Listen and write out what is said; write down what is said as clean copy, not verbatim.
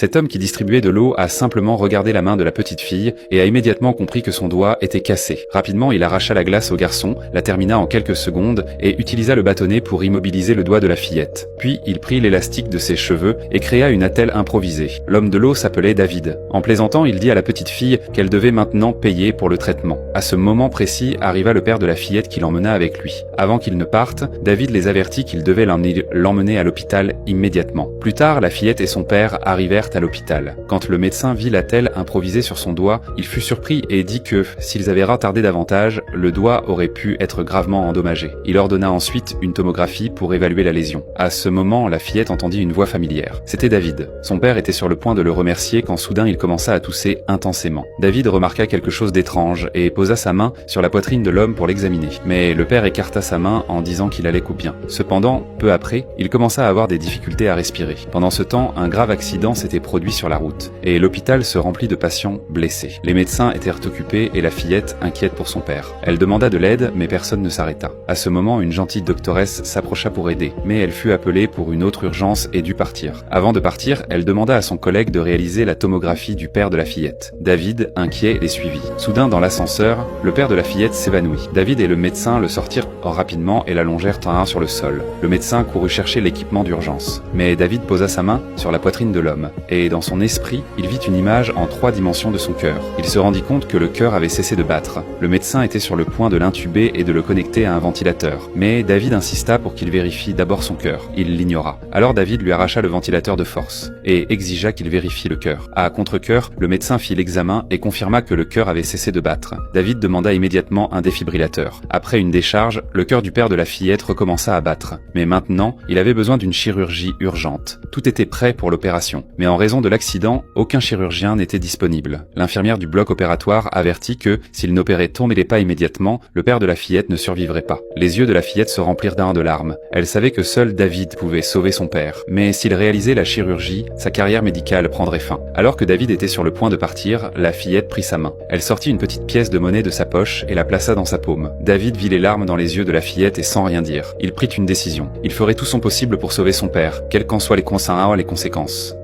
Cet homme qui distribuait de l'eau a simplement regardé la main de la petite fille et a immédiatement compris que son doigt était cassé. Rapidement, il arracha la glace au garçon, la termina en quelques secondes et utilisa le bâtonnet pour immobiliser le doigt de la fillette. Puis il prit l'élastique de ses cheveux et créa une attelle improvisée. L'homme de l'eau s'appelait David. En plaisantant, il dit à la petite fille qu'elle devait maintenant payer pour le traitement. À ce moment précis arriva le père de la fillette qui l'emmena avec lui. Avant qu'il ne parte, David les avertit qu'il devait l'emmener à l'hôpital immédiatement. Plus tard, la fillette et son père arrivèrent à l'hôpital. Quand le médecin vit l'attelle improvisée sur son doigt, il fut surpris et dit que, s'ils avaient retardé davantage, le doigt aurait pu être gravement endommagé. Il ordonna ensuite une tomographie pour évaluer la lésion. À ce moment, la fillette entendit une voix familière. C'était David. Son père était sur le point de le remercier quand soudain il commença à tousser intensément. David remarqua quelque chose d'étrange et posa sa main sur la poitrine de l'homme pour l'examiner. Mais le père écarta sa main en disant qu'il allait bien. Cependant, peu après, il commença à avoir des difficultés à respirer. Pendant ce temps, un grave accident s'était produit sur la route et l'hôpital se remplit de patients blessés. Les médecins étaient occupés et la fillette inquiète pour son père. Elle demanda de l'aide, mais personne ne s'arrêta. À ce moment, une gentille doctoresse s'approcha pour aider, mais elle fut appelée pour une autre urgence et dut partir. Avant de partir, elle demanda à son collègue de réaliser la tomographie du père de la fillette. David, inquiet, les suivit. Soudain, dans l'ascenseur, le père de la fillette s'évanouit. David et le médecin le sortirent rapidement et l'allongèrent sur le sol. Le médecin courut chercher l'équipement d'urgence. Mais David posa sa main sur la poitrine de l'homme, et dans son esprit, il vit une image en 3 dimensions de son cœur. Il se rendit compte que le cœur avait cessé de battre. Le médecin était sur le point de l'intuber et de le connecter à un ventilateur. Mais David insista pour qu'il vérifie d'abord son cœur. Il l'ignora. Alors David lui arracha le ventilateur de force, et exigea qu'il vérifie le cœur. À contre-cœur, le médecin fit l'examen et confirma que le cœur avait cessé de battre. David demanda immédiatement un défibrillateur. Après une décharge, le cœur du père de la fillette recommença à battre. Mais maintenant, il avait besoin d'une chirurgie urgente. Tout était prêt pour l'opération. Mais en raison de l'accident, aucun chirurgien n'était disponible. L'infirmière du bloc opératoire avertit que, s'il n'opérait pas immédiatement, le père de la fillette ne survivrait pas. Les yeux de la fillette se remplirent de larmes. Elle savait que seul David pouvait sauver son père. Mais s'il réalisait la chirurgie, sa carrière médicale prendrait fin. Alors que David était sur le point de partir, la fillette prit sa main. Elle sortit une petite pièce de monnaie de sa poche et la plaça dans sa paume. David vit les larmes dans les yeux de la fillette et sans rien dire. Il prit une décision. Il ferait tout son possible pour sauver son père, quelles qu'en soient les conséquences.